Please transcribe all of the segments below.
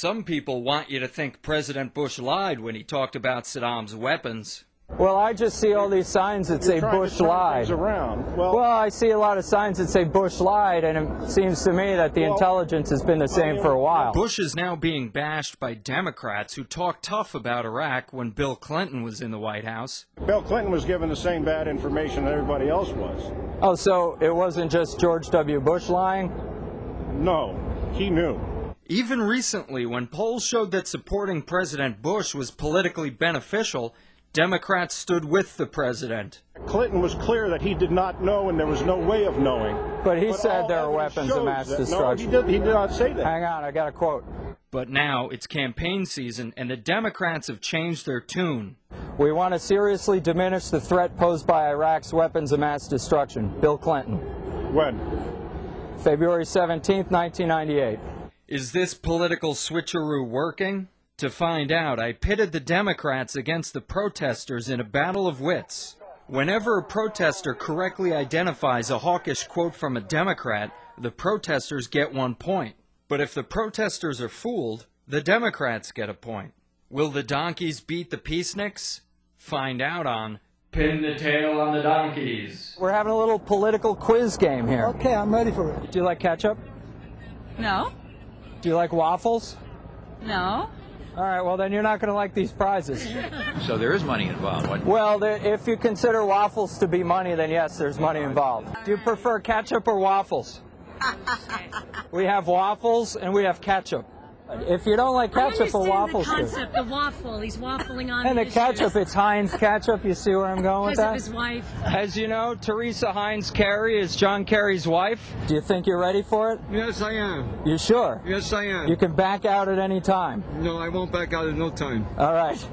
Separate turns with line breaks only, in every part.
Some people want you to think President Bush lied when he talked about Saddam's weapons.
Well, I just see all these signs that say Bush lied. Well, I see a lot of signs that say Bush lied, and it seems to me that the intelligence has been the same for a while.
Bush is now being bashed by Democrats who talked tough about Iraq when Bill Clinton was in the White House.
Bill Clinton was given the same bad information that everybody else was.
Oh, so it wasn't just George W. Bush lying?
No, he knew.
Even recently, when polls showed that supporting President Bush was politically beneficial, Democrats stood with the president.
Clinton was clear that he did not know and there was no way of knowing.
But he said there were weapons of mass destruction.
No, he did not say that.
Hang on, I got a quote.
But now it's campaign season and the Democrats have changed their tune.
We want to seriously diminish the threat posed by Iraq's weapons of mass destruction. Bill Clinton.
When?
February 17th, 1998.
Is this political switcheroo working? To find out, I pitted the Democrats against the protesters in a battle of wits. Whenever a protester correctly identifies a hawkish quote from a Democrat, the protesters get 1 point. But if the protesters are fooled, the Democrats get a point. Will the donkeys beat the peaceniks? Find out on Pin the Tail on the Donkeys.
We're having a little political quiz game here.
Okay, I'm ready for it.
Do you like ketchup?
No.
Do you like waffles?
No.
All right, well, then you're not going to like these prizes.
So there is money involved. What?
Well, if you consider waffles to be money, then yes, there's money involved. Do you prefer ketchup or waffles? We have waffles and we have ketchup. If you don't like ketchup, a waffle's
good. The concept, the waffle, he's waffling on
and the ketchup, it's Heinz ketchup. You see where I'm going with that?
Because of his wife.
As you know, Teresa Heinz Kerry is John Kerry's wife. Do you think you're ready for it?
Yes, I am.
You sure?
Yes, I am.
You can back out at any time.
No, I won't back out at no time.
All right.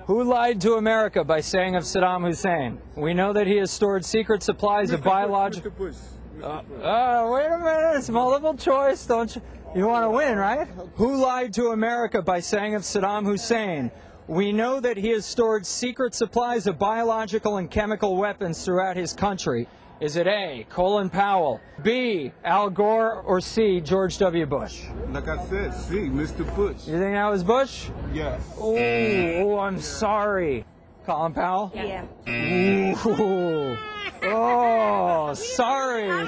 Who lied to America by saying of Saddam Hussein? We know that he has stored secret supplies of biological... wait a minute, it's multiple choice, don't you? You want to win, right? Who lied to America by saying of Saddam Hussein, we know that he has stored secret supplies of biological and chemical weapons throughout his country. Is it A, Colin Powell, B, Al Gore, or C, George W. Bush?
Like I said, C, Mr. Bush.
You think that was Bush?
Yes.
Oh, I'm sorry. Colin Powell?
Yeah.
Ooh. Oh, sorry.
Al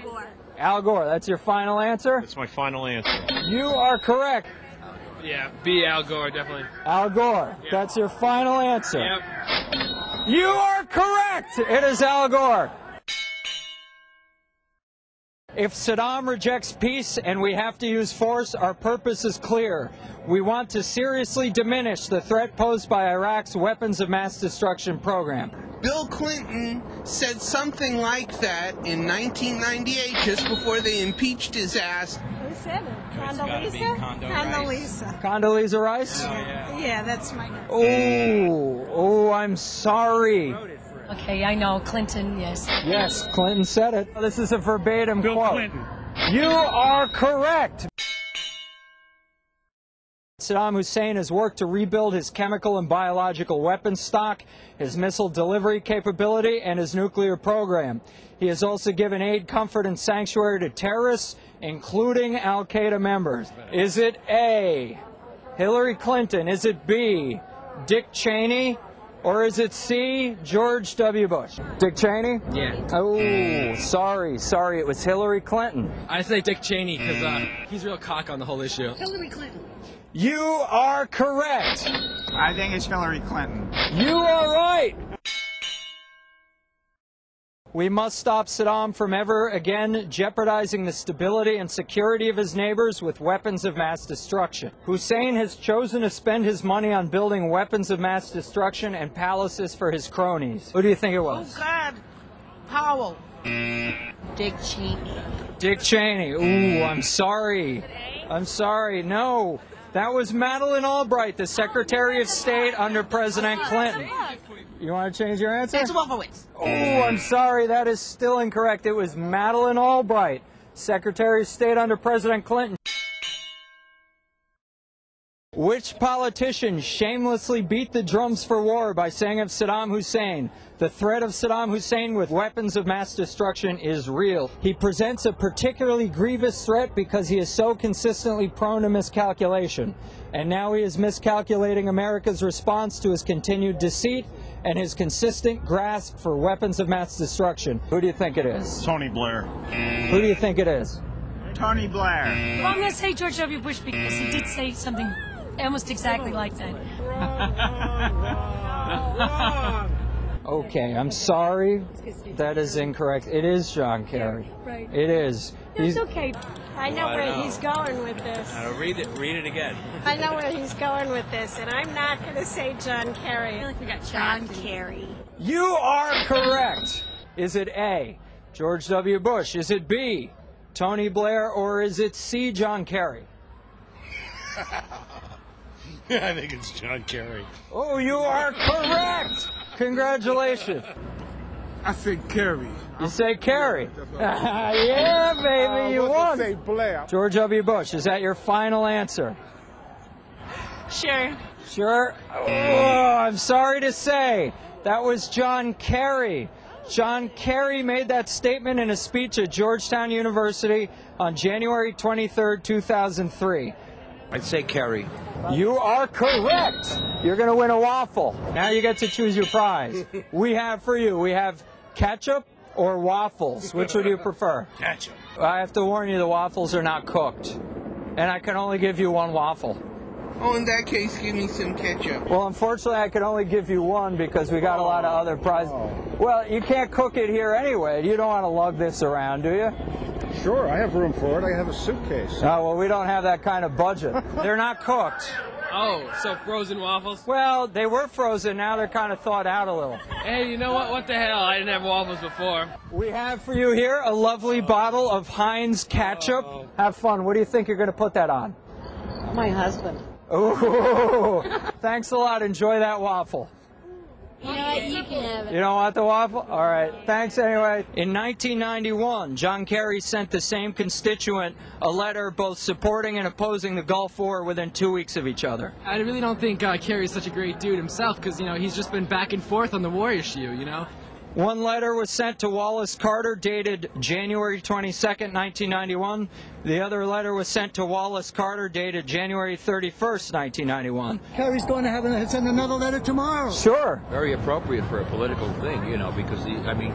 Gore.
Al Gore, that's your final answer?
That's my final answer.
You are correct.
Yeah, B, Al Gore, definitely.
Al Gore,
Yep.
That's your final answer.
Yep.
You are correct. It is Al Gore. If Saddam rejects peace and we have to use force, our purpose is clear. We want to seriously diminish the threat posed by Iraq's weapons of mass destruction program.
Bill Clinton said something like that in 1998, just before they impeached his ass.
Who said it? Condoleezza?
Condoleezza Rice?
Yeah, that's my name.
Oh, I'm sorry.
Okay, I know. Clinton, yes.
Yes, Clinton said it. This is a verbatim
Bill
quote.
Clinton.
You are correct. Saddam Hussein has worked to rebuild his chemical and biological weapons stock, his missile delivery capability, and his nuclear program. He has also given aid, comfort, and sanctuary to terrorists, including al-Qaeda members. Is it A, Hillary Clinton? Is it B, Dick Cheney? Or is it C, George W. Bush? Dick Cheney?
Yeah.
Oh, sorry, it was Hillary Clinton.
I say Dick Cheney because he's real cock on the whole issue.
Hillary Clinton.
You are correct.
I think it's Hillary Clinton.
You are right. We must stop Saddam from ever again jeopardizing the stability and security of his neighbors with weapons of mass destruction. Hussein has chosen to spend his money on building weapons of mass destruction and palaces for his cronies. Who do you think it was?
Oh, God. Powell.
Dick Cheney.
Dick Cheney. Ooh, I'm sorry. I'm sorry. No, that was Madeleine Albright, the Secretary of State under President Clinton. You want to change your answer?
That's Wolfowitz.
Oh, I'm sorry. That is still incorrect. It was Madeleine Albright, Secretary of State under President Clinton. Which politician shamelessly beat the drums for war by saying of Saddam Hussein, the threat of Saddam Hussein with weapons of mass destruction is real. He presents a particularly grievous threat because he is so consistently prone to miscalculation. And now he is miscalculating America's response to his continued deceit and his consistent grasp for weapons of mass destruction. Who do you think it is?
Tony Blair.
Who do you think it is?
Tony Blair.
Well, I'm going to say George W. Bush because he did say something almost exactly like that.
Okay, I'm sorry. That is incorrect. It is John Kerry.
Right.
It is.
It's okay.
I know where he's going with this.
Read it again.
I know where he's going with this, and I'm not going to say John Kerry. I feel like we got John Kerry.
You are correct. Is it A, George W. Bush? Is it B, Tony Blair? Or is it C, John Kerry?
I think it's John Kerry.
Oh, you are correct. Congratulations.
I said Kerry.
You say Kerry. Yeah, baby, you won.
Say Blair.
George W. Bush, is that your final answer?
Sure.
Sure? Oh, I'm sorry to say, that was John Kerry. John Kerry made that statement in a speech at Georgetown University on January 23rd, 2003.
I'd say Kerry.
You are correct. You're going to win a waffle. Now you get to choose your prize. We have ketchup or waffles. Which would you prefer?
Ketchup.
I have to warn you, the waffles are not cooked. And I can only give you one waffle.
Oh, in that case, give me some ketchup.
Well, unfortunately, I can only give you one because we got a lot of other prizes. Well, you can't cook it here anyway. You don't want to lug this around, do you?
Sure, I have room for it. I have a suitcase.
Oh, well, we don't have that kind of budget. They're not cooked.
Oh, so frozen waffles?
Well, they were frozen. Now they're kind of thawed out a little.
Hey, you know what? What the hell? I didn't have waffles before.
We have for you here a lovely bottle of Heinz ketchup. Have fun. What do you think you're going to put that on?
My husband.
Ooh, thanks a lot. Enjoy that waffle.
You know what? You can have it.
You don't want the waffle? All right. Thanks anyway. In 1991, John Kerry sent the same constituent a letter both supporting and opposing the Gulf War within 2 weeks of each other.
I really don't think Kerry's such a great dude himself because, he's just been back and forth on the war issue,
One letter was sent to Wallace Carter dated January 22nd, 1991. The other letter was sent to Wallace Carter dated January 31st, 1991.
Kerry's going to send another letter tomorrow.
Sure.
Very appropriate for a political thing, because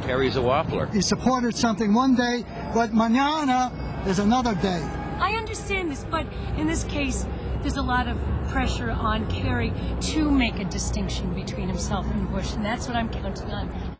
Kerry's a waffler.
He supported something one day, but mañana is another day.
I understand this, but in this case, there's a lot of pressure on Kerry to make a distinction between himself and Bush, and that's what I'm counting on.